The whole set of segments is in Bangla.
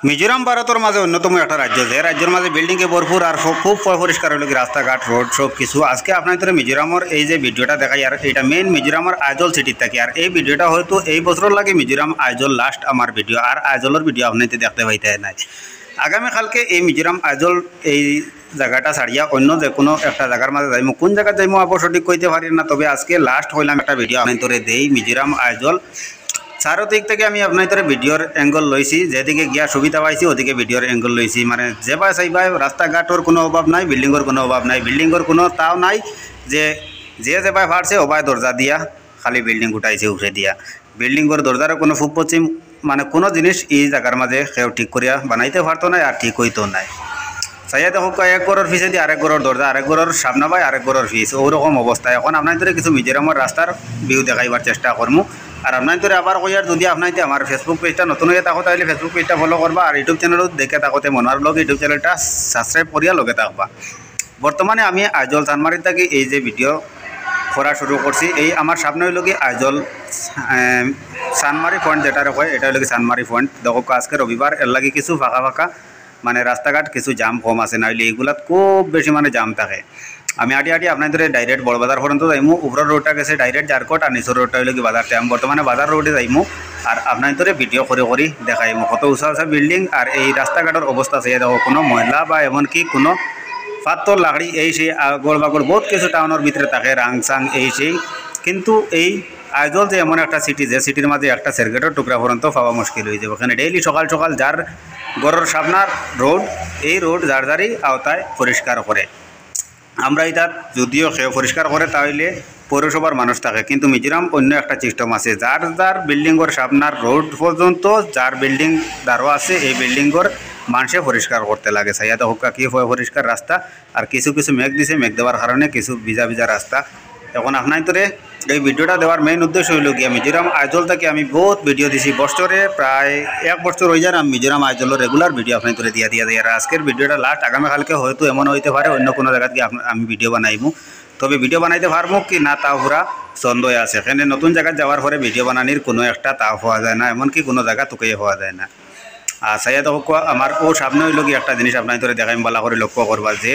মিজোরাম ভারতের মাঝে অন্যতম একটা রাজ্য, যে রাজ্যের মাঝে বিল্ডিংয়ে ভরপুর আর খুব পরিষ্কার হলো কি রাস্তাঘাট রোড সব কিছু। আজকে আপনাদের মিজোরামের এই যে ভিডিওটা দেখাই, আর এটা মেইন মিজোরামের আইজল সিটির থাকি। আর এই ভিডিওটা হয়তো এই বছর লাগে মিজোরাম আইজল লাস্ট আমার ভিডিও, আর আইজলের ভিডিও আপনাদের দেখতে পাইতে নাই। আগামীকালকে এই মিজোরাম আইজল এই জায়গাটা ছাড়িয়া অন্য যে কোনো একটা জায়গার মাঝে যাইমু, কোন জায়গায় যাইমু আবার সঠিক কইতে পারি না। তবে আজকে লাস্ট হইলাম একটা ভিডিও আপনাদের দেই মিজোরাম আইজল চারোদিক থেকে আমি আপনাদের ভিডিওর অ্যাঙ্গল লইছি, যেদিকে গিয়া সুবিধা পাইছি ওদিকে ভিডিওর অ্যাঙ্গল লইছি। মানে যেবা চাইবা রাস্তাঘাটর কোনো অভাব নাই, বিল্ডিংয়ের কোনো অভাব নাই, বিল্ডিংয়ের কোনো তাও নাই যে যেবা ফাটছে ওবাই দরজা দিয়া খালি বিল্ডিং উঠাইছে উঠে দিয়া। বিল্ডিংয়ের দরজারও কোনো ফুপ পশ্চিম মানে কোনো জিনিস এই জায়গার মাঝে কেউ ঠিক করিয়া বানাইতে পারতো নাই আর ঠিক হইতো নাই। চাইয়া দেখো এক গড়ের ফিসে দিয়ে আরেক গড়ের দরজা, আরেক গড়ের সামনে পাই আরেক গড়ের ফিস, ওরকম অবস্থা। এখন আপনাদের কিছু মিজোরামের রাস্তার ভিউ দেখাইবার চেষ্টা করবো। আর আপনাদের আবার কইয়ার যদি আপনাদের আমার ফেসবুক পেজটা নতুন হয়ে থাকো তাহলে ফেসবুক পেজটা ফলো করবা, আর ইউটিউব চ্যানেলও দেখে থাকোতে মনোয়ার ব্লগ ইউটিউব চ্যানেলটা সাবস্ক্রাইব করিয়া লগে থাকবা। বর্তমানে আমি আইজল চানমারি থেকে এই যে ভিডিও করা শুরু করছি, এই আমার সামনে হইল কি আইজল চানমারি পয়েন্ট যেটা হয়, এটা হইল কি চানমারি পয়েন্ট। দেখো আজকে রবিবার, এর লাগে কিছু ফাঁকা ফাঁকা মানে রাস্তাঘাট কিছু জাম কম আছে, নাইলে এইগুলাত খুব বেশি মানে জাম থাকে। আমি আটি আপনাদের ডাইরেক্ট বড়বাজার পর্যন্ত যাইমু। উপরের রোডটা গেছে ডাইরেক্ট জারকোট, আর নিচের রোডটা হইল কি বাজার টাইম। বর্তমানে বাজার রোডে যাইমু আর আপনাদের ভিডিও করে দেখাইমু কত উঁচা উঁচা বিল্ডিং। আর এই রাস্তাঘাটের অবস্থা চেয়ে দেখো, কোনো ময়লা বা এমনকি কোনো পাথর লাকড়ি এই সেই আগড় বাগড় বহুত কিছু টাউনের ভিতরে থাকে, রাংসাং এই সেই। কিন্তু এই আইজল যে এমন একটা সিটি, যে সিটির মাঝে একটা সেরগেটের টুকরা পর্যন্ত পাওয়া মুশকিল হয়ে যাবে। ওখানে ডেইলি সকাল সকাল যার গড়ের সামনার রোড, এই রোড যার যারই আওতায় পরিষ্কার করে। আমরা এটা যদিও কেউ পরিষ্কার করে তাহলে পৌরসভার মানুষ থাকে, কিন্তু মিজোরাম অন্য একটা সিস্টেম আছে, যার যার বিল্ডিংয়ের সামনার রোড পর্যন্ত যার বিল্ডিং দাঁড়ো আছে এই বিল্ডিংয়ের মানুষে পরিষ্কার করতে লাগে। সাইয়াতে হুক্কা কি পরিষ্কার রাস্তা, আর কিছু কিছু মেঘ দিছে, মেঘ দেওয়ার কারণে কিছু ভিজা ভিজা রাস্তা। এখন আপনাদের এই ভিডিওটা দেওয়ার মেইন উদ্দেশ্য হইল গিয়া মিজোরাম আইজল থেকে আমি বহুত ভিডিও দিছি, বছরে প্রায় 1 বছর হয়ে যায় আমি মিজোরাম আইজলের রেগুলার ভিডিও আপনাদের দিয়া। আর আজকের ভিডিওটা লাস্ট, আগামীকালকে হয়তো এমন হইতে পারে অন্য কোনো জায়গা থেকে আমি ভিডিও বানাইবো। তবে ভিডিও বানাইতে পারবো কি না তাও পুরা সন্দেহ আছে। এখানে নতুন জায়গায় যাওয়ার পরে ভিডিও বানানির কোনো একটা তাও হওয়া যায় না, এমনকি কোনো জায়গা তোকেই হওয়া যায় না। আর সাইয়া তো আমার ও সামনে হইল কি একটা জিনিস আপনাদের দেখাই বলা করে লক্ষ্য করবা, যে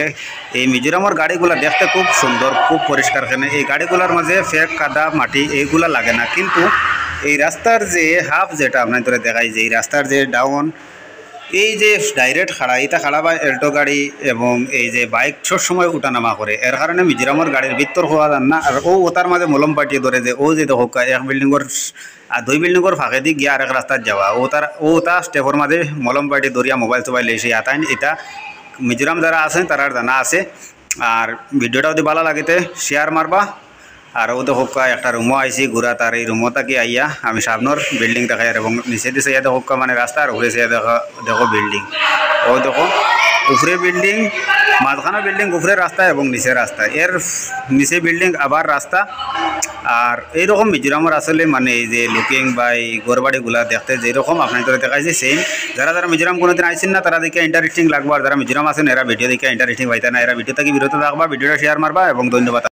এই মিজোরামের গাড়িগুলো দেখতে খুব সুন্দর, খুব পরিষ্কার। এখানে এই গাড়িগুলোর মাঝে ফেক কাদা মাটি এইগুলা লাগে না, কিন্তু এই রাস্তার যে হাফ যেটা আপনাদের দেখাই, যে এই রাস্তার যে ডাউন এই যে ডাইরেক্ট খাড়া, এটা খাড়া বা এল্টো গাড়ি এবং এই যে বাইক সব সময় উঠানামা করে, এর কারণে মিজোরামের গাড়ির ভিতর হওয়া যান না। আর ও ওটার মাঝে মলম পাঠিয়ে ধরে যে ও যে দেখো এক বিল্ডিংয়ের আর 2 বিল্ডিংয়ের ফাঁকে দিয়ে গিয়ে আরেক রাস্তার যাওয়া, ওটা স্টেপের মাঝে মলম পাঠিয়ে ধরিয়া মোবাইল টোবাইল এসে আতাইন। এটা মিজোরাম যারা আছেন তারা জানা আছে। আর ভিডিওটা যদি ভালো লাগেতে শেয়ার মারবা। আর ও তো হোক্কা একটা রুমও আইসি ঘুরা, তার এই রুমও তাকে আইয়া আমি সামনের বিল্ডিং দেখাই, এবং নিচে দিছে ইয়া হোক্কা মানে রাস্তা, আর উপরে সে দেখো বিল্ডিং। ও দেখো উপরে বিল্ডিং, মাঝখানে বিল্ডিং, উপরে রাস্তা এবং নিচে রাস্তা, এর নিচে বিল্ডিং আবার রাস্তা। আর এইরকম মিজোরামের আসলে মানে এই যে লুকিং বা এই গড়বাড়িগুলা দেখতে যেরকম আপনাদের দেখাইছে সেম। যারা মিজোরাম কোনোদিন আইসেন না তারা দেখে ইন্টারেস্টিং লাগবে, আর যারা মিজোরাম আছেন এরা ভিডিও দেখে ইন্টারেস্টিং পাইতে না, এরা ভিডিও থেকে বিরত থাকবা, ভিডিওটা শেয়ার মারবা এবং ধন্যবাদ।